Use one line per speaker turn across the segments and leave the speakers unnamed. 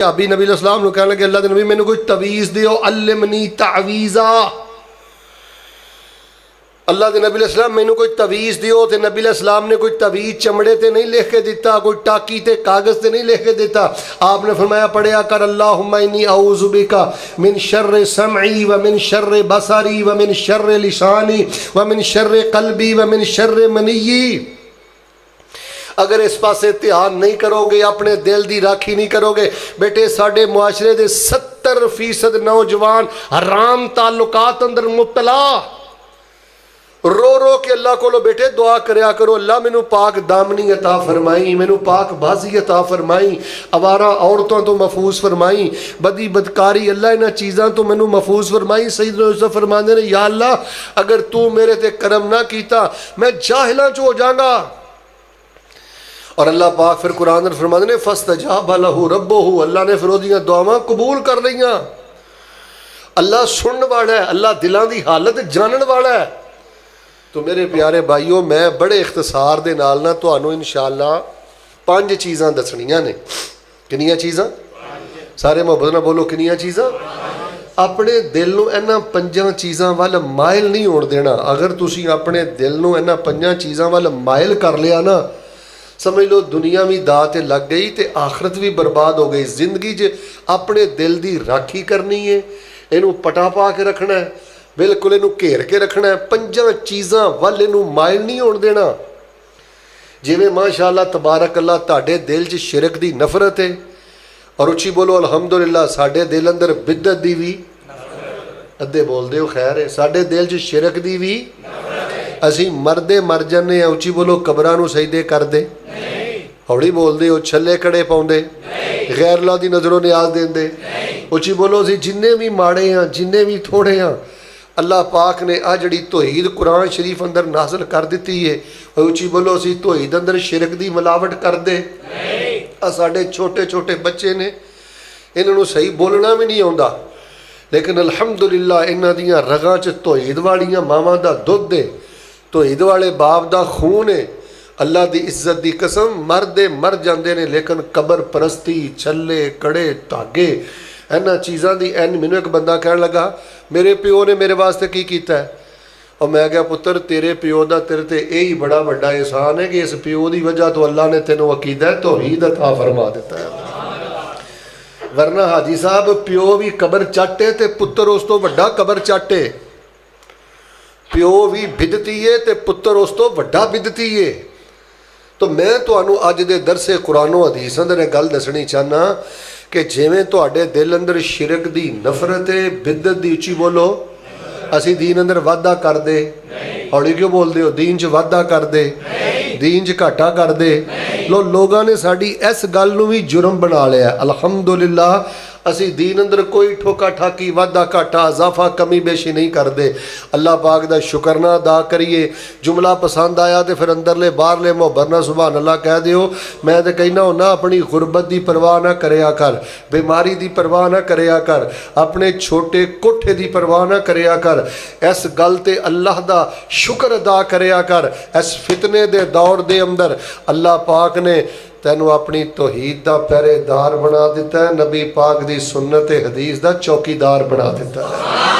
भाभी नबी अलैहिस्सलाम नूं कहण लगे अल्लाह दे नबी मैनूं कोई तवीज़ दिओ, अल्लिमनी तावीज़ा। अल्लाह दे नबी अलैहिस्सलाम मैनूं कोई तवीज़ दिओ, ते नबी अलैहिस्सलाम ने कोई तवीज़ चमड़े ते नहीं लिख के दिता, कोई टाकी ते कागज़ ते नहीं लिख के दिता। आपने फरमाया पढ़िया कर अल्लाहुम्मा इन्नी औज़ु बिका मिन शर्रि समई व मिन शर्रि बसरी व मिन शर्रि लिसानी व मिन शर्रि क़ल्बी व मिन शर्रि मनिय्यी। अगर इस पासे ध्यान नहीं करोगे, अपने दिल की राखी नहीं करोगे, बेटे साढ़े मुआशरे के 70% नौजवान हराम ताल्लुकात अंदर मुबतला। रो रो के अल्लाह को बेटे दुआ करया करो, अल्लाह मैनू पाक दामनी अता फरमाई, मैनू पाक बाजी अता फरमाई, आवारा औरतों तो महफूज फरमाई, बदी बदकारी अल्लाह इन्हां चीज़ों तो मैनू महफूज फरमाई। सैयदना यूसुफ फरमाते ने या अल्लाह अगर तू मेरे ते करम ना कीता मैं जाहिलां च हो जाऊंगा। और अल्लाह पाक फिर कुरान में फरमाते ने फस्तजाब लहू रब्बुहू, अल्लाह ने फिर ओदियां दुआवां कबूल कर लईयां। अल्लाह सुनने वाला है, अल्लाह दिलों की हालत जानने वाला है। तो मेरे प्यारे भाईओ मैं बड़े इख्तिसार दे नाल ना तुहानूं इंशाअल्लाह 5 चीज़ां दसणियां ने। कितनियां चीज़ां? सारे मुहब्बत नाल बोलो कितनियां चीज़ां? अपने दिल नूं इन्हां 5 चीज़ां वल माइल नहीं होण देना। अगर तुसीं अपने दिल नूं इन्हां 5 चीज़ां वल माइल कर लिया ना, समझ लो दुनिया भी दाऽ ते लग गई तो आखरत भी बर्बाद हो गई। जिंदगी च अपने दिल की राखी करनी है, इनू पटा पा के रखना है, बिल्कुल इनू घेर के रखना है। 5 चीज़ां वल इनू माइल नहीं होण देना। जिवें माशाअल्लाह तबारक अल्लाह तुहाडे दिल च शिरक की नफरत है, और उच्ची बोलो अलहमदुलिल्लाह साडे दिल अंदर बिदत की भी, अद्धे बोलते हो खैर है, साडे दिल च शिरक की भी, असी मरदे मर जाने। उच्ची बोलो कबरां नूं सजदे करदे, हौली बोलते हो, छले कड़े पाउंदे, गैर अल्लाह दी नज़रों नियाज देंदे। उच्ची बोलो असी जिन्ने भी माड़े हाँ, जिन्ने भी थोड़े हाँ, अल्लाह पाक ने आ जिहड़ी तौहीद कुरान शरीफ अंदर नाज़िल कर दी है। उच्ची बोलो असी तौहीद अंदर शिरक दी मिलावट करदे। आ साडे छोटे छोटे बच्चे ने, इन्हां नूं सही बोलना भी नहीं आउंदा, लेकिन अलहमदुलिल्लाह इन्हां दियां रगां च तौहीद वालियां मावां दा दुध है, तौहीद वाले बाप दा खून है। अल्लाह की इज्जत की कसम मरदे मर जाते हैं, लेकिन कबर परस्ती, छले कड़े धागे, इन्हां चीज़ों की एन। मैनू एक बंदा कह लगा मेरे प्यो ने मेरे वास्ते की कीता है, और मैं क्या पुत्र तेरे प्यो का तेरे ते यही बड़ा वड्डा एहसान है कि इस प्यो की वजह तो अल्लाह ने तेनों अकीदा तौहीद अता फरमा दिता है। वरना हाजी साहब प्यो भी कबर चाटे तो पुत्र उस तो वड्डा कबर चाटे। प्यो भी बिदती है तो पुत्र उस तो वड्डा बिदती है। तो मैं तुहानू अज दे दरसे कुरानो हदीस अंदर गल दसनी चाहना कि जिवें तुहाडे दिल अंदर शिरक दी नफरत है, बिदत दी, उच्ची बोलो असी दीन अंदर वाधा कर दे, हौली क्यों बोलते हो, दीन च वाधा कर दे, दीन च घाटा कर दे। लोगों ने साड़ी इस गल नूं भी जुर्म बना लिया। अलहमदुलिल्लाह असी दीन अंदर कोई ठोका ठाकी, वाधा घाटा, इजाफा, कमी बेशी नहीं करते। अल्लाह पाक दा शुकरना अदा करिए। जुमला पसंद आया तो फिर अंदरले बाहरले मुहब्बत नाल सुभान अल्लाह कह दिओ। मैं तो कहना हुन्ना अपनी गुरबत की परवाह ना करया कर, बीमारी की परवाह ना करया कर, अपने छोटे कोठे की परवाह ना करया कर। इस गल ते अल्लाह दा शुक्र अदा करया कर। इस फितने दे दौर दे अंदर अल्लाह पाक ने तैनू अपनी तौहीद का पहरेदार बना दिता है, नबी पाक की सुन्नत हदीस का चौकीदार बना दिता है।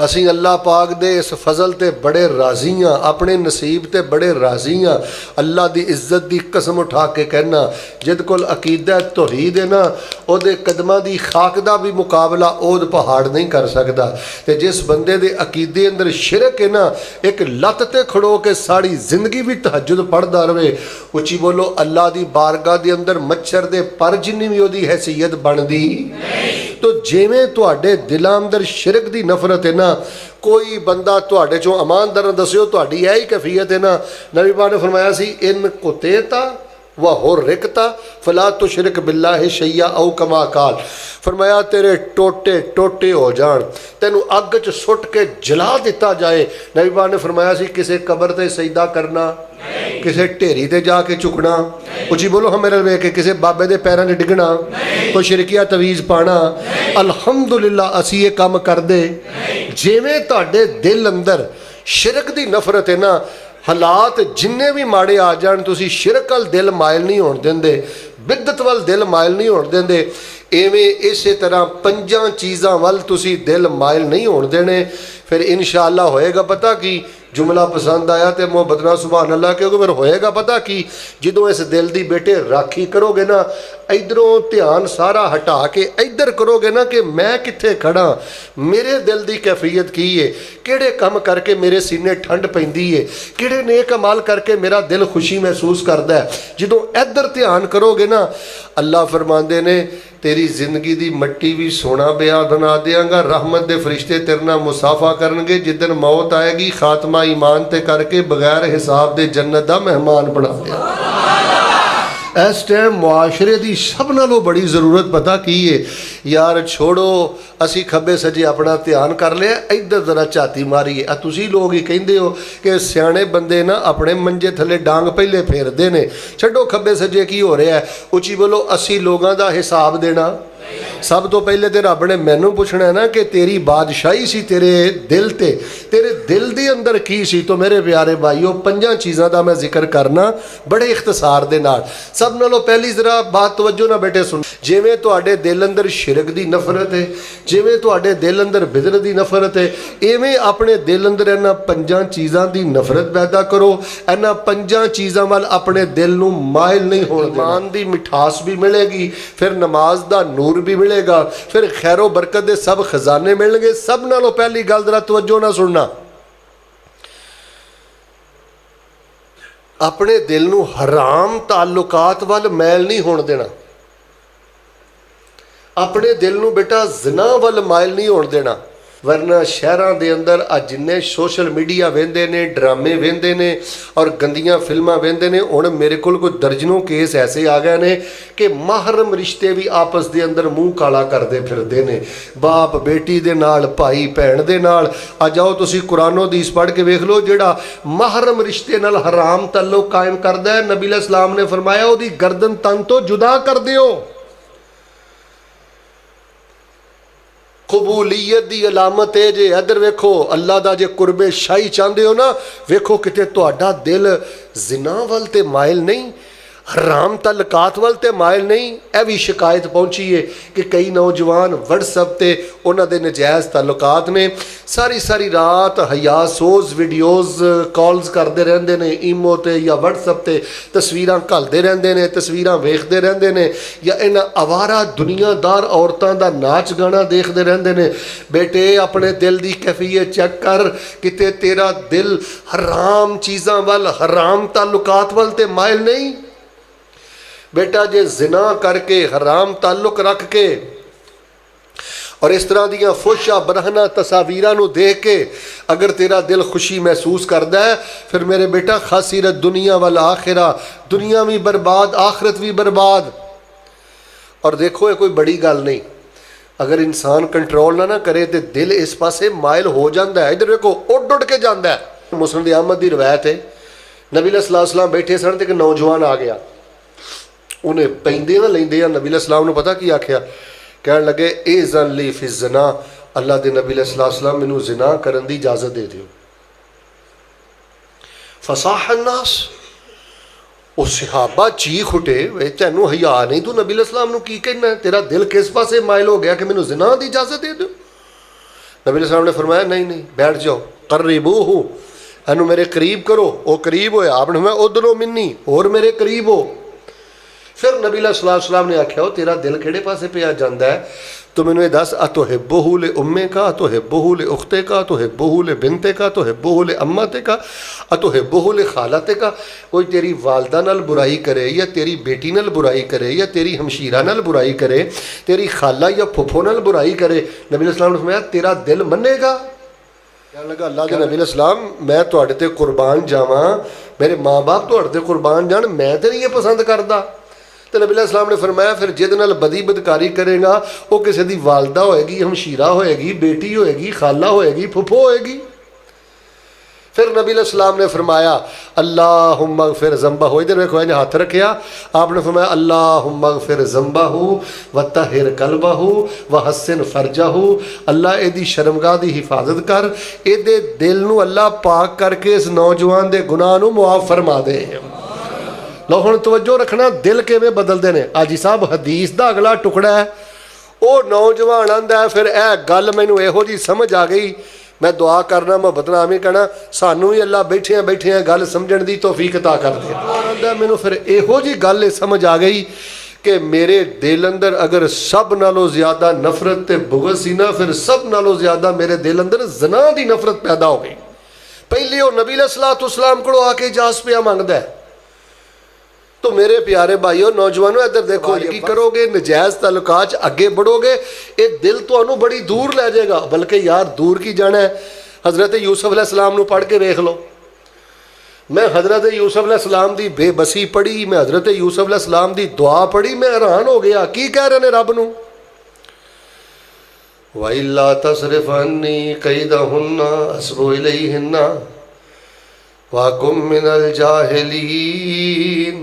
असी अल्लाह पाक दे इस फजल ते बड़े राजी हाँ, अपने नसीब ते बड़े राजी हाँ। अल्लाह की इज्जत की कसम उठा के कहना जिद कोल अकीदा तौहीद है ना, ओदे कदमां दी खाक दा भी मुकाबला ओद पहाड़ नहीं कर सकता। ते जिस बंदे दे अकीदे अंदर शिरक है ना, एक लत ते खड़ो के सारी जिंदगी भी तहज्जुद पढ़दा रहे। उच्ची बोलो अल्लाह की बारगाह के अंदर मच्छर दे पर जिन्नी भी ओदी हैसीयत बनदी। तो जिवें तुहाडे दिलां अंदर शिरक की नफरत है ना, कोई बंदा तुहाडे चों ईमानदार दस्यो तुहाडी यही कैफियत है ना, नबी पाक ने फरमाया सी इन कुतेता व हो रिकता फला तो शिरक बिल्लाह शैया औ कमा काल। फरमाया तेरे टोटे टोटे हो जान, तेनू अग च सुट के जला दिता जाए। नबी पाक ने फरमाया सी किसी कबर ते सजदा करना, किसी ढेरी ते जाके झुकना, उची बोलो हम मेरे वेख के किसी बाबे दे पैरों से डिगना, कोई शिरकिया तवीज़ पाना। अलहमदुलिल्लाह असी ये काम कर दे। जिवें तुहाडे दिल अंदर शिरक की नफरत है ना, हालात जिन्ने भी माड़े आ जान तुसी शिरक अल दिल मायल नहीं होण देंदे। बिदत वल दिल मायल नहीं होण देंदे। इवें इसे तरह पंजां चीज़ां वल तुसी दिल मायल नहीं होण देने। फिर इंशाअल्लाह होएगा पता कि जुमला पसंद आया तो मोहब्बत नाल सुभान अल्लाह, क्योंकि फिर होएगा पता कि जदों इस दिल की बेटे राखी करोगे ना, इधरों ध्यान सारा हटा के इधर करोगे ना कि मैं कित्थे खड़ा, मेरे दिल की कैफियत की है, किहड़े काम करके मेरे सीने ठंड पैंदी है, किहड़े नेक अमल करके मेरा दिल खुशी महसूस करता है। जदों इधर ध्यान करोगे ना, अल्लाह फरमांदे ने तेरी जिंदगी की मट्टी भी सोना ब्याह बना देंगा, रहमत के फरिश्ते तेरे नाल मुसाफा करनगे, जिदन मौत आएगी खात्मा ईमान ते करके बगैर हिसाब के जन्नत का मेहमान बना देंगा। इस टाइम मुआशरे की सब नालों बड़ी ज़रूरत पता की है यार, छोड़ो असी खब्बे सजे अपना ध्यान कर लिया, इधर जरा झाती मारीए। तुसी लोग ही कहते हो कि सियाणे बंदे ना अपने मंजे थले डांग पहले फेरते हैं, छड्डो खब्बे सजे की हो रहा है, उची बोलो असी लोगों का हिसाब देना। सब तो पहले तो रब ने मैनू पूछना है ना कि तेरी बादशाही सी तेरे दिल ते, तेरे दिल के अंदर की सी। तो मेरे प्यारे भाईओ पंजां चीज़ों का मैं जिक्र करना बड़े इख्तसार दे नाल। सब नालों पहली जरा बात तवज्जो ना बेटे सुन, जिवें तुहाडे दिल अंदर शिरक की नफरत है, जिवें तुहाडे दिल अंदर बिदअत की नफरत है, इवें अपने दिल अंदर इन्हां पंजां चीज़ों की नफरत पैदा करो। इन्हां पंजां चीज़ों वाल अपने दिल नूं मायल नहीं होण देना। ईमान की मिठास भी मिलेगी, फिर नमाज का नूर भी मिलेगा, फिर खैरो बरकत के सब खजाने मिलेंगे। सब नालों पहली गल जरा तवज्जो ना सुनना, अपने दिल नूं हराम ताल्लुकात वाल मैल नहीं होण देना। अपने दिल नूं बेटा ज़िना वाल मायल नहीं होण देना। वरना शहरों के अंदर अज जिन्ने सोशल मीडिया वेंदे ने, ड्रामे वेंदे ने और गंदियां फिल्मां वेंदे ने, हुण मेरे कोल कोई दर्जनों केस ऐसे आ गए ने कि महरम रिश्ते भी आपस के अंदर मूँह काला करते फिरते हैं, बाप बेटी दे नाल, भाई भैन दे नाल। अज आओ तुसीं कुरानो हदीस पढ़ के वेख लो, जिहड़ा महरम रिश्ते नाल हराम तल्लुक कायम करदा है, नबी इस्लाम ने फरमाया उहदी गर्दन तन तो जुदा कर दिओ। कबूलीयत की अलामत है जे इधर वेखो, अल्लाह का जे कुरबे शाही चाहते हो ना, वेखो किते तुहाडा दिल जिना वल ते मायल नहीं, हराम तलकात वल ते मायल नहीं। यह भी शिकायत पहुंची है कि कई नौजवान व्हाट्सएप ते उन्हां दे नजायज़ तल्लुकात ने, सारी सारी रात हयासोज वीडियोज़ कॉल्स करते रहते हैं, ईमो ते या व्हाट्सएप ते तस्वीरां घलते रहते हैं, तस्वीरां वेखते रहते हैं, या इन्हां आवारा दुनियादार औरतों का नाच गाना देखते रहते हैं। बेटे अपने दिल की कैफियत चेक कर, किते तेरा दिल हराम चीज़ों वल, हराम ताल्लुकात वल ते मायल नहीं। बेटा जे जिना करके हराम ताल्लुक रख के और इस तरह दियाँ फुशा बरहना तस्वीरां नूं देख के अगर तेरा दिल खुशी महसूस करता है, फिर मेरे बेटा खासिरत दुनिया वाल आखिरा, दुनिया भी बर्बाद आखिरत भी बर्बाद। और देखो ये कोई बड़ी गल नहीं, अगर इंसान कंट्रोल ना करे तो दिल इस पासे मायल हो जाता है। इधर देखो उड़ उड़ के जाता है। मुस्लिम अहमद की रवायत है, नबी अलैहि सलाम बैठे सन तो एक नौजवान आ गया, उन्हें पैंदे ना लेंदे नबी सलाम ने पता की आख्या, कह लगे ए ज़ली फिज़ ज़िना, अल्लाह के नबी सलाम मैनू ज़िना करन दी इजाज़त दे दियो। फसाह अन्नास, वो सहाबा चीख उठे, वे तैनू हया नहीं, तू नबी सलाम नू की कहना, तेरा दिल किस पासे मायल हो गया कि मैनू ज़िना दी इजाज़त दे दो। नबी सलाम ने फरमाया नहीं नहीं बैठ जाओ, करीबूहु, इनू मेरे करीब करो। वो करीब होया, आपने मैं उधरों मिन्नी और मेरे करीब हो। फिर नबी सलाम ने आख्या, तेरा दिल किहड़े पासे पिया जाता है, तो मैनू दस, अतुहिब्बुहु ले उम्मे का, अतुहिब्बुहु ले उख्ते का, अतुहिब्बुहु ले बिनते का, अतुहिब्बुहु ले अम्मते का, अतुहिब्बुहु ले खालते का। कोई तेरी वालदा नाल बुराई करे या तेरी बेटी नाल बुराई करे या तेरी हमशीरा नाल बुराई करे, तेरी खाला या फुफो नाल बुराई करे, नबी सलाम ने फरमाया तेरा दिल मन्नेगा। कहने लगा अल्लाह के नबी सलाम मैं तुहाडे ते कुर्बान जावां, मेरे माँ बाप तुहाडे ते कुर्बान जान, मैं तो नहीं ये पसंद करता। तो नबी सलाम ने फरमाया फिर जिद नाल बदी बदकारी करेगा वो किसी की वालदा होएगी, हमशीरा होएगी, बेटी होएगी, खाला होएगी, फुफो होएगी। फिर नबी सलाम ने फरमाया अल्लाहुम्मा ग़फ़िर ज़ंबहू, इधर देखो इन्हें हाथ रखिया, आपने फरमाया अल्लाहुम्मा ग़फ़िर ज़ंबहू व तहिर कल्बहू व हस्सिन फ़रजहू, अल्लाह इहदी शर्मगाह की हिफाजत कर, इहदे दिल नूं अल्लाह पाक करके इस नौजवान के गुनाह नूं मुआफ़ फरमा दे। लो हुण तवज्जो रखना, दिल किवें बदलदे ने। हाजी साहब हदीस दा अगला टुकड़ा है, वो नौजवान आंदा है फिर यह गल मैनू इहो जी समझ आ गई, मैं दुआ करना मोहब्बत नाल आमीन कहना, सानू ही अल्लाह बैठिया बैठिया गल समझण दी तौफीक अता कर दे। आंदा मैनू फिर इहो जी गल समझ आ गई कि मेरे दिल अंदर अगर सब नालों ज़्यादा नफरत ते बुग़्ज़ सी ना, फिर सब नालों ज़्यादा मेरे दिल अंदर ज़ना दी नफरत पैदा हो गई। पहले वो नबी अलैहिस्सलाम को आके इजाज़त पिया मंगदा है। तो मेरे प्यारे भाइयों नौजवानों इधर देखो, की करोगे नजायज़ ताल्लुकात अगे बढ़ोगे, ये दिल तुहानू बड़ी दूर ले जाएगा। बल्कि यार दूर की जाना है, हज़रत यूसुफ अलैहिस्सलाम नू पढ़ के देख लो। मैं हज़रत यूसुफ अलैहिस्सलाम दी बेबसी पढ़ी, मैं हज़रत यूसुफ अलैहिस्सलाम दी दुआ पढ़ी, मैं हैरान हो गया। की कह रहे ने रब नू, वइल्ला तसरिफ अन्नी कैदहुन्ना अस्बु इलैहिन्ना वकुम मिनल जाहिलीन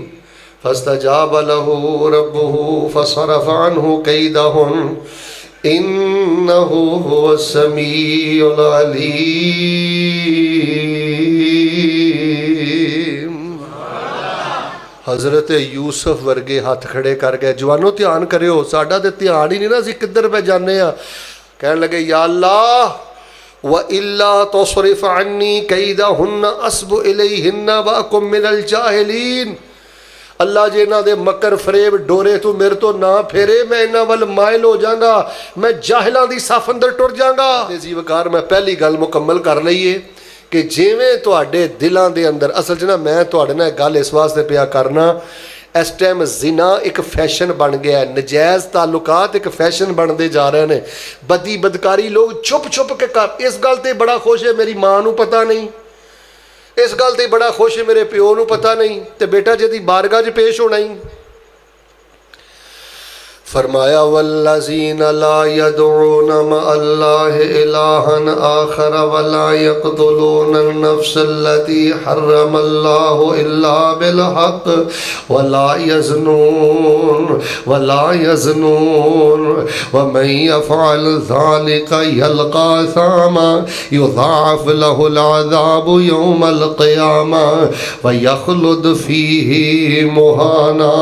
फस्तजाब लहू रब्बुहु फसरफ़ अन्हु कैदहुन इन्नहु हुवस समीउल अलीम। हज़रत यूसुफ वर्गे हाथ खड़े कर गए। जवानों ध्यान करियो, साडा ते ध्यान ही नहीं ना, असीं किधर पे जाने आ। कहने लगे या अल्लाह व इल्ला तस्रिफ अन्नी कैदहुन्ना अस्बु इलैहिन्ना व अकुम मिनल जाहिलीन। अल्लाह जे इन्हां दे मकर फरेब डोरे तू मेरे तो ना फेरे, मैं इन्हां वल माइल हो जांगा, मैं जाहिलां दी सफ अंदर टुर जांगा। जीवकार मैं पहली गल मुकम्मल कर लईए कि जिवें तुहाडे दिलां दे अंदर, असल च ना मैं तुहाडे नाल गल इस वास्ते पिया करना, इस टाइम जिना एक फैशन बन गया है, नजायज़ ताल्लुकात एक फैशन बनते जा रहे हैं। बदी बदकारी लोग छुप छुप के कर, इस गल ते बड़ा खुश है मेरी माँ नू पता नहीं, इस गल ते बड़ा खुश है मेरे प्यो नू पता नहीं, ते बेटा जदी बारगाह च पेश होना ही। फरमाया वल्लज़ीन ला यदऊन मअल्लाहि इलाहन आखर वला यक़्तुलून नफ्स अल्लती हर्रमल्लाहु इल्ला बिल हक़ वला यज़नून वमन यफ़अल ज़ालिका यल्क़ा असामा युज़ाअफ़ लहुल अज़ाबु यौमल क़ियामा व यख़लुद फ़ीही मुहाना।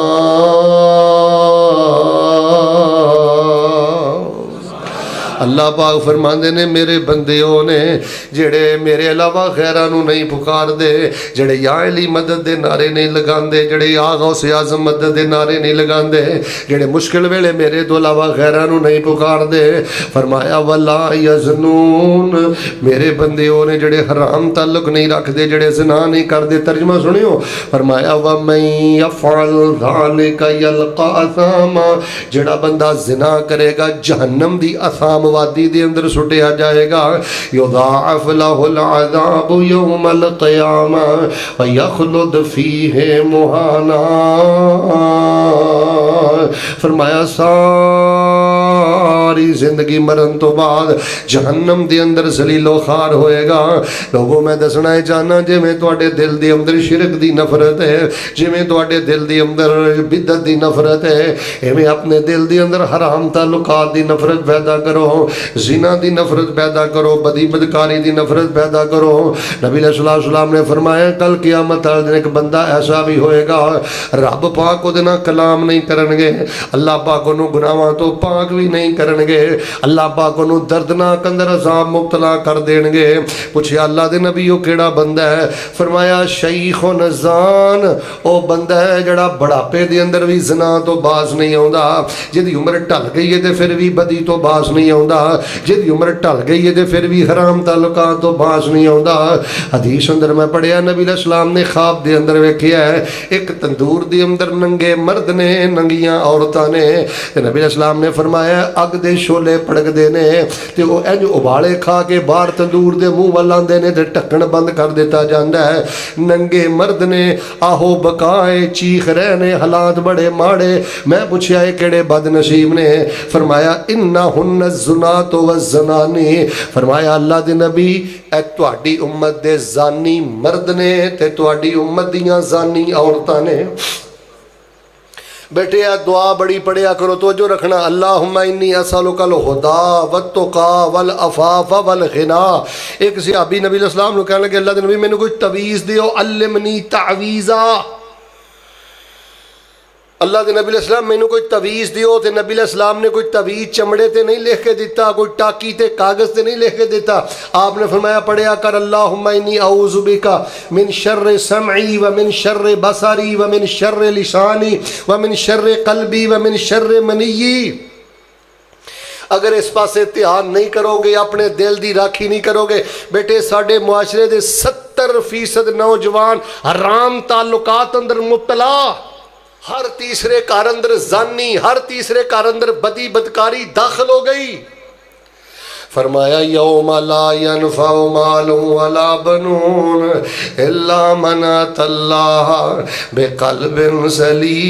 अल्लाह पाक फरमाते ने मेरे बंदे वो ने जेड़े मेरे अलावा खैरां नू नहीं पुकारदे, जेड़े या अली मदद दे नारे नहीं लगांदे, जेड़े या गौसे आज़म मदद दे नारे नहीं लगांदे, जेड़े मुश्किल वेले मेरे तो अलावा खैरां नू नहीं पुकारदे। फरमाया वला यज़नून, मेरे बंदे वो ने जेड़े हराम ताल्लुक नहीं रखदे, जेड़े ज़िना नहीं करदे। तर्जमा सुनियो, फरमाया वमन यफ़अल ज़ालिका यल्क़ा असामा, जेड़ा बंदा ज़िना करेगा जहन्नम दी असाम वादी दे अंदर सुटिया जाएगा। युज़ाअफ़ लहुल अज़ाबु यौमल क़ियामा व यख़लुद फ़ीही मुहाना। फरमाया सारी जिंदगी मरन तो बाद जहन्नम दे अंदर ज़लीलो ख़ार होएगा। लोगों मैं दसना है जाना, जिवें तुहाडे दिल दे अंदर शिरक दी नफरत है, जिवें तुहाडे दिल दे अंदर बिदअत दी नफरत है, इवें अपने दिल दे अंदर हराम ताल्लुकात दी नफरत पैदा करो, ज़िना दी नफरत पैदा करो, बदी बदकारी दी नफरत पैदा करो। नबी सल्लल्लाहु अलैहि वसल्लम ने फरमाया कल क़यामत वाले दिन एक बंदा ऐसा भी होएगा, रब पाक उहदे नाल कलाम नहीं करनगे, अल्लाह पाक उहनूं गुनाहां तो पाक भी नहीं करनगे, अल्लाह पाक उहनूं दर्दनाक अंदर अज़ाब मुब्तला कर देणगे। पुछया अल्लाह दे नबी वो केड़ा बंदा है? फरमाया शैख़ुन ज़ान, ओ बंदा है जिहड़ा बुढ़ापे दे अंदर भी ज़िना तो बाज नहीं आउंदा, जिहदी उम्र ढल गई है ते फिर भी बदी तो बाज नहीं आउंदा, जिहदी उम्र ढल गई है ते फिर भी हराम ताल्लुकात तो बाज नहीं आउंदा। हदीस अंदर मैं पढ़िया नबी सलाम ने ख्वाब दे अंदर वेखिया है एक तंदूर दे अंदर नंगे मर्द ने, नंगियां औरतां ने, ते नबी सलाम ने फरमाया अग दे शोले भड़कदे ने ते वो इंज उबाले खा के बाहर तंदूर दे मुंह वल आंदे ने ते ढक्कन बंद कर दिता जाता है। नंगे मर्द ने आहो बकाए चीख रहे ने, हालात बड़े माड़े। मैं पूछया ये केड़े बदनसीब ने? फरमाया इन्ना हुन्न ज़ुनात व ज़नानी। फरमाया अल्लाह दे नबी ए तुहाडी उम्मत दे ज़ानी मर्द ने ते तुहाडी उम्मत दियां ज़ानी औरतां ने। बेटे आ दुआ बड़ी पढ़िया करो, तो जो रखना अल्लाहुम्मा इन्नी असअलुकल हुदा वत्तुका वल अफ़ाफ़ वल ग़िना। एक सहाबी नबी अलैहि सलाम कहने लगे अल्लाह दे नबी मैनू कोई तवीज़ दियो, अल्लिमनी तावीज़ा, اللہ دے نبی علیہ السلام مینوں کوئی تعویذ دیو تے نبی علیہ السلام نے کوئی تعویذ چمڑے تے نہیں لکھ کے دیتا، کوئی ٹاکی تے کاغذ تے نہیں لکھ کے دیتا. آپ نے فرمایا پڑھیا کر اللہم انی اعوذ بک من شر سمعی ومن شر بصری ومن شر لسانی ومن شر قلبی ومن شر منی. اگر اس پاسے دھیان نہیں کرو گے، اپنے دل دی راکھی نہیں کرو گے، بیٹے ساڈے معاشرے دے 70% نوجوان حرام تعلقات اندر مبتلا، ہر تیسرے گھر اندر زانی، ہر تیسرے گھر اندر بدی بدکاری داخل ہو گئی. فرمایا یوم لا ینفع مال ولا بنون الا من اتى اللہ بقلب سلیم.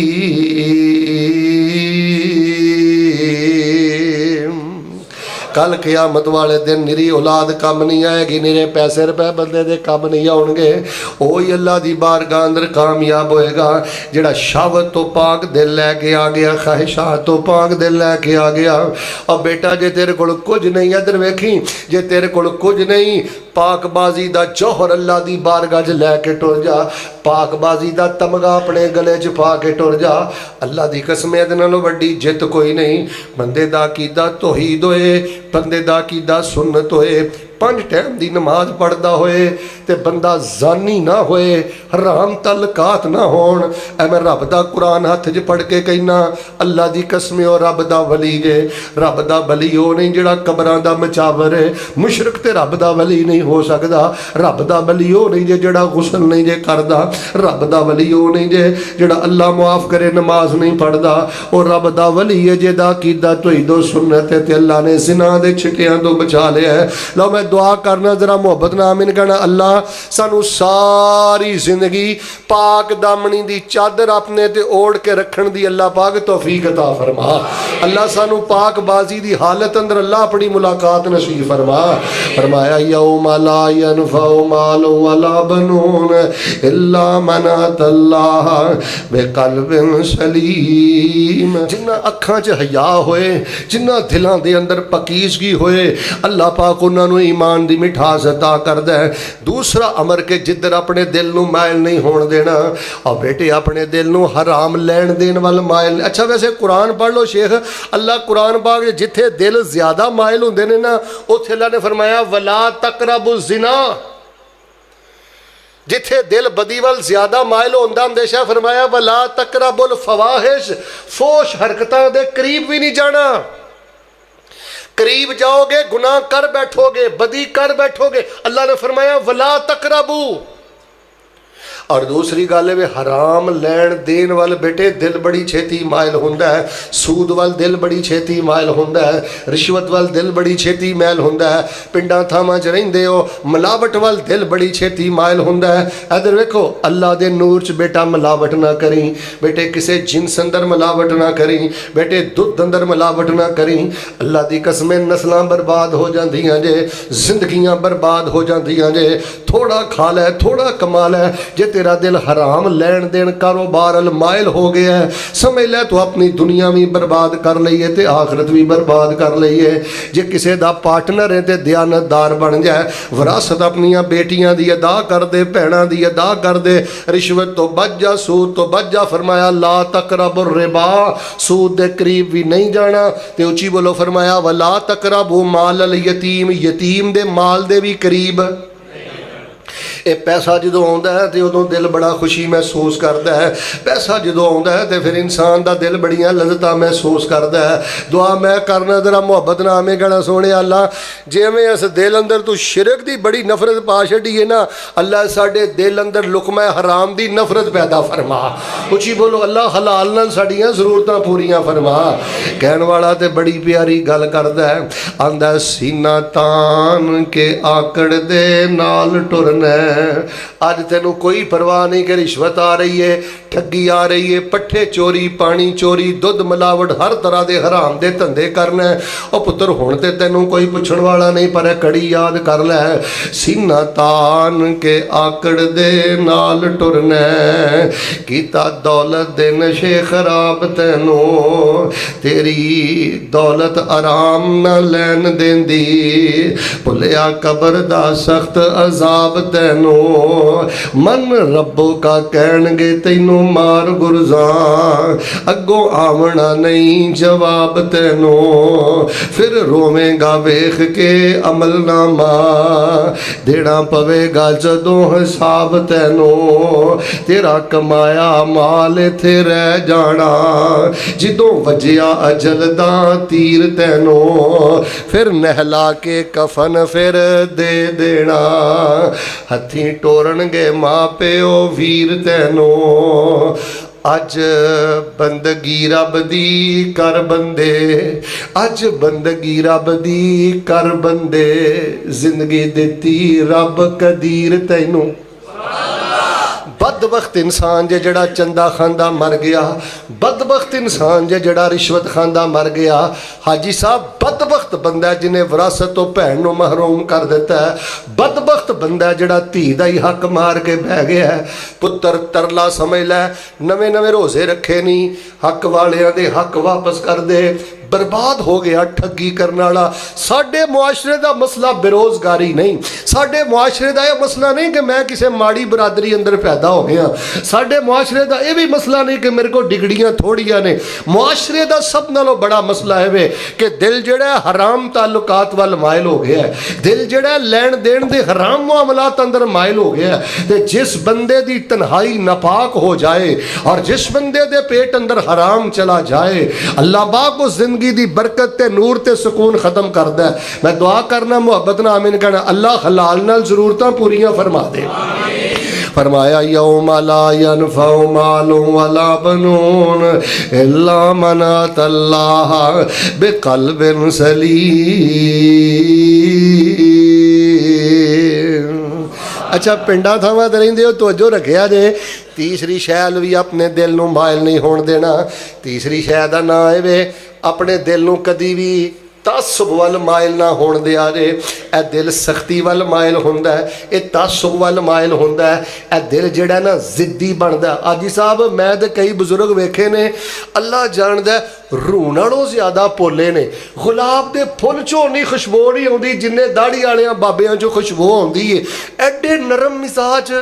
کل قیامت والے دن نری اولاد کم نہیں آئے گی، نرے پیسے روپے بندے دے کم نہیں آؤ گے. وہی اللہ دی بارگاہ اندر کامیاب ہوئے گا جڑا شہوت تو پاک دل لے کے آ گیا، خواہشات تو پاک دل لے کے آ گیا. اور بیٹا جے تیرے کول کچھ نہیں، ادھر ویکھی، جے تیرے کول کچھ نہیں، پاک بازی دا جوہر اللہ دی بارگاہ چ لے کے ٹر جا، پاک بازی دا تمغہ اپنے گلے چ پا کے ٹر جا. اللہ دی قسم ادھے نالوں وڈی جت کوئی نہیں. بندے دا عقیدہ توحید ہوئے، بندے دا عقیدہ سنت ہوئے، 5 ٹائم دی نماز پڑھدا ہوئے تے بندہ زانی نہ ہوئے، حرام تعلقات نہ ہون. اے میں رب دا قرآن ہاتھ چ پڑھ کے کہنا اللہ دی قسم او رب دا ولی جے. رب دا ولی او نہیں جڑا قبراں دا مچاور ہے، مشرک تے رب دا ولی نہیں ہو سکدا. رب دا ولی او نہیں جے جڑا غسل نہیں جے کردا. رب دا ولی او نہیں جے جڑا اللہ معاف کرے نماز نہیں پڑھدا. او رب دا ولی ہے جے دا عقیدہ توحید و سنت تے اللہ نے زنا دے چھٹیاں تو بچا لیا ہے. لو میں دعا کرنا ذرا محبت نہ آمین کہنا اللہ سانو ساری زندگی پاک دامنی دی چادر اپنے تے اوڑ کے رکھن دی اللہ پاک توفیق عطا فرما. اللہ سانو پاک بازی دی حالت اندر اللہ اپنی ملاقات نصیب فرما. فرمایا یوم لا ینفع مال ولا بنون الا من اتى اللہ بقلب سلیم. جنہ اکھاں چ حیا ہوئے، جنہ دلاں دے اندر پاکیزگی ہوئے، اللہ پاک انہاں نو ایمان دی مٹھاس عطا کردا ہے. دوسرا امر کے جدر اپنے دل نو مائل نہیں ہون دینا. اور بیٹے اپنے دل نو حرام لین دین وال مائل. اچھا ویسے قرآن پڑھ لو شیخ، اللہ قرآن پاک جتھے دل زیادہ مائل ہوندے نے نا اوتھے اللہ نے فرمایا ولا تقربوا الزنا. جتھے دل بدی وال زیادہ مائل ہوندا اندیشہ فرمایا ولا تقربوا الفواحش. فوش حرکتاں دے قریب بھی نہیں جانا. قریب جاؤ گے گناہ کر بیٹھو گے، بدی کر بیٹھو گے. اللہ نے فرمایا ولا تقربوا. اور دوسری گل ہے حرام لین دین وال بیٹے دل بڑی چھیتی مائل ہوندا ہے. سود وال دل بڑی چھیتی مائل ہوندا ہے. رشوت وال دل بڑی چھیتی مائل ہوندا ہے. پنڈاں تھاواں چ رہندے ہو ملاوٹ وال دل بڑی چھیتی مائل ہوندا ہے. ادھر ویکھو اللہ دے نور چ بیٹا ملاوٹ نہ کریں بیٹے، کسے جنس اندر ملاوٹ نہ کریں بیٹے، دودھ اندر ملاوٹ نہ کریں. اللہ دی قسم نسلاں برباد ہو جاندیاں جے، زندگیاں برباد ہو جاندیاں جے. تھوڑا کھا لے، تھوڑا کما لے، جے تیرا دل حرام لین دین کاروبار المائل ہو گیا ہے سمجھ لے تو اپنی دنیا بھی برباد کر لئیے تے آخرت بھی برباد کر لئیے. جے کسے دا پارٹنر ہے تے دیانتدار بن جائے، وراثت اپنیاں بیٹیاں دی ادا کر دے، بہناں دی ادا کر دے. رشوت تو بچ جا، سود تو بچ جا. فرمایا لا تقربوا الربا، سود دے قریب بھی نہیں جانا. تے اچھی بولو فرمایا ولا تقربوا مال الیتیم، یتیم دے مال دے بھی قریب. اے پیسہ جدو آندا ہے تے ادوں دل بڑا خوشی محسوس کردا ہے. پیسہ جدو آندا ہے تے پھر انسان دا دل بڑیاں لذتاں محسوس کردا ہے. دعا میں کرنا ذرا محبت نال میں کہنا سونے اللہ جویں اس دل اندر تو شرک دی بڑی نفرت پا چھڈی ہے نا، اللہ ساڈے دل اندر لقمہ حرام دی نفرت پیدا فرما. اچھی بولو اللہ حلال نال ساڈیاں ضرورتاں پوریاں فرما. کہن والا تے بڑی پیاری گل کردا ہے، آندا سینہ تان کے آکڑ دے نال ٹرنا. آج تینوں کوئی پرواہ نہیں کہ رشوت آ رہی ہے، ٹھگی آ رہی ہے، پٹھے چوری، پانی چوری، دودھ ملاوٹ، ہر طرح دے حرام دے دھندے کرنا ہے. او پتر ہن تے تینوں کوئی پوچھن والا نہیں، پر کڑی یاد کر لے سینہ تان کے آکڑ دے نال ٹرنا. کیتا دولت دے نشے خراب تینوں، تیری دولت آرام نہ لین دیندی. بھلیا قبر دا سخت عذاب تینوں، तैनू मन रब्बो का कहणगे तैनू मार गुरजान अगों आवना नहीं जवाब तैनू फिर रोवेगा वेख के अमलनामा देना पवेगा जदों हिसाब तैनू तेरा कमाया माल इत्थे रह जाना जिदों वजिया अजल दा तीर तैनू फिर नहला के कफन फिर दे देना हथी टोरनगे माँ प्यो वीर तैनू अज बंदगी रब दी कर बंदे अज बंदगी रब दी कर बंदे जिंदगी दिती रब कदीर तैनू बदबख्त इंसान जे जड़ा चंदा खांदा मर गया बदबख्त इंसान जे जड़ा रिश्वत खांदा मर गया हाजी साहब बदबख्त बंदा जिन्हें विरासत तो भैन नूं महरूम कर दिता है बदबख्त बंदा जड़ा धी दा ही हक मार के बह गया है पुत्र तरला समझ लै नवे नवे रोजे रखे नहीं हक वालियां दे हक वापस कर दे बर्बाद हो गया ठगी करने वाला साडे मुआशरे का मसला बेरोजगारी नहीं साडे मुआशरे का यह मसला नहीं कि मैं किसी माड़ी बरादरी अंदर पैदा हो गया साडे मुआशरे का यह भी मसला नहीं कि मेरे को डिग्रियां थोड़ियां ने मुआशरे का सब नालों बड़ा मसला है वे कि दिल जड़ा हराम ताल्लुकात वाल मायल हो गया है दिल जड़ा लैन देन दे हराम मामलात अंदर मायल हो गया है जिस बंदे की तन्हाई नापाक हो जाए और जिस बंदे दे पेट अंदर हराम चला जाए अल्लाह पाक उस जिंदगी दी बरकत ते नूर ते सुकून खत्म करदा है मैं दुआ करना मुहब्बत नाल आमीन कहना अल्लाह हलाल नाल जरूरतां पूरियां फरमा दे फरमाया यौम ला यनफउ मालुन वला बनून इल्ला मन अल्लाह बिक़ल्बिन सलीम अच्छा पिंडा थावां ते रहिंदे हो तवज्जो रखिया जे तीसरी शैल भी अपने दिल नूं मायल नहीं होण देना तीसरी शै दा नाम है वे अपने दिल नूं कदी भी तासुब वाल मायल ना होण दिया जे ए दिल सख्ती वाल मायल हुंदा है ये तासुब वाल मायल हुंदा है ए दिल जिहड़ा ना जिद्दी बनदा आजी साहब मैं ते कई बुजुर्ग वेखे ने अल्लाह जानदा रूह नालों ज़्यादा पोले ने गुलाब के फुल चों नहीं खुशबू नहीं आउंदी जिन्ने दाड़ी वाले बाबियां चों खुशबू आउंदी है एडे नरम मिजाज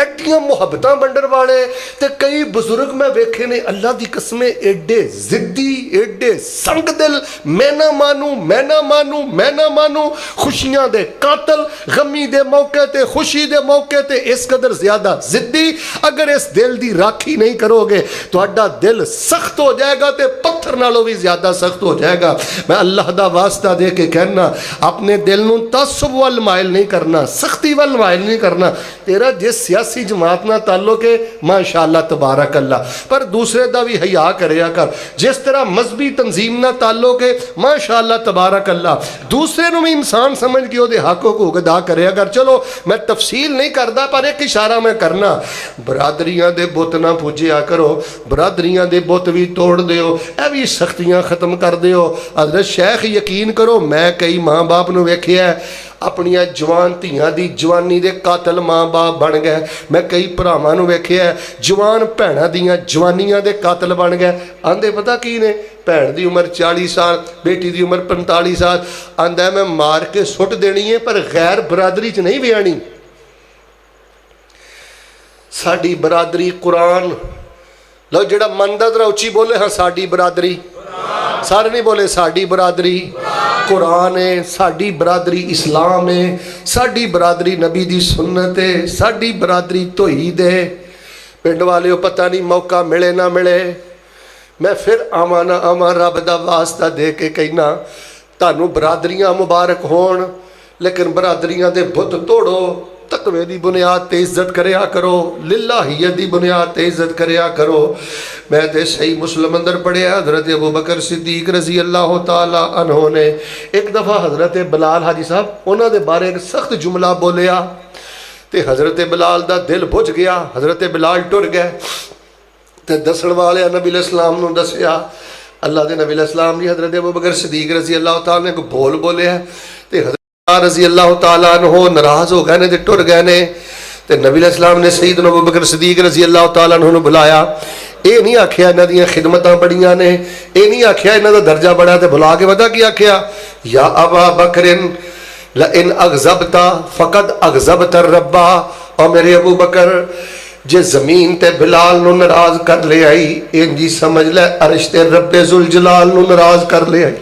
एडियां मुहब्बतां बंडण वाले ते कई बुजुर्ग मैं वेखे ने अल्लाह दी कसमें एडे जिद्दी एडे संग दिल मैं ना मानू खुशियां दे कातल गमी दे मौके ते खुशी दे मौके ते इस कदर ज्यादा जिद्दी अगर इस दिल दी राखी नहीं करोगे तो दिल सख्त हो जाएगा ते पत्थर नालों भी ज्यादा सख्त हो जाएगा मैं अल्लाह दा वास्ता दे के कहना अपने दिल नूं तासुब वाल मायल नहीं करना सख्ती वाल मायल नहीं करना तेरा जिस सियासी जमात नाल ताल्लुक है माशाअल्लाह तबारक अल्लाह पर दूसरे दा भी हया करिया कर जिस तरह मजहबी तंजीम नाल ताल्लुक है माशाअल्लाह तबारक अल्लाह दूसरे नूं भी इंसान समझ के ओदे हक हुकूक अदा करिया कर चलो मैं तफसील नहीं करदा पर एक इशारा मैं करना बरादरियां दे बुत ना पूजिया करो बरादरियां दे बुत भी तोड़ दिओ ए भी सख्तियां खत्म कर दिओ हज़रत शेख यकीन करो मैं कई माँ बाप नूं वेखिया अपनिया जवान धियां दी जवानी दे कातल माँ बाप बन गए मैं कई भरावां नूं वेखिया जवान भैणां दियां जवानियां दे कातल बन गए आंदे पता की ने भैन की उम्र 40 साल बेटी की उम्र 45 साल आंदा मैं मार के सुट देनी है पर गैर बरादरी च नहीं विआणी साडी बरादरी कुरान लो जेड़ा मनदा जरा उच्ची बोले हाँ साडी बरादरी सारे नहीं बोले साडी बरादरी कुरान है साडी बरादरी इस्लाम है साडी बरादरी नबी दी सुन्नत है साडी बरादरी तौहीद है पिंड वाले पता नहीं मौका मिले ना मिले मैं फिर आवां ना आवां रब दा वास्ता दे के कहना तानू बरादरियां मुबारक होण लेकिन बरादरियां दे बुत तोड़ो तकवे दी बुनियाद ते इज्जत करया करो लिल्लाहियत दी बुनियाद ते इज्जत करया करो मैं ते सही मुस्लिम अंदर पढ़िया हज़रत अबू बकर सिद्दीक रज़ी अल्लाह तआला अन्हु ने एक दफ़ा हज़रत बिलाल हाजी साहब उन्हां दे बारे एक सख्त जुमला बोलिया ते हज़रत बिलाल दा दिल बुझ गया हज़रत बिलाल टुर गए ते दसण वाले नबी इस्लाम नूं दसिया अल्लाह दे नबी इस्लाम जी हज़रत अबू बकर सिद्दीक रज़ी अल्लाह तआला ने को बोल बोलिया ते रज़ी अल्लाह तआला अन्हु नाराज हो गए ने ते टुर गए ने ते नबी इस्लाम ने सईदना अबू बकर सिद्दीक रज़ी अल्लाह तआला अन्हु नूं बुलाया ये नहीं आखिया इन्हां दीयां खिदमतां बड़ियां ने ये नहीं आखिया इन्हां दा दर्जा बड़ा ते बुला के पता की आखिया या अबा बकरिन ला इन अग़ज़बता फ़क़द अग़ज़बत रब्बा اور میرے ابو بکر جے زمین تے بلال نو ناراض کر لے آئی، انجی سمجھ لے عرش تے رب ذوالجلال نو ناراض کر لے آئی۔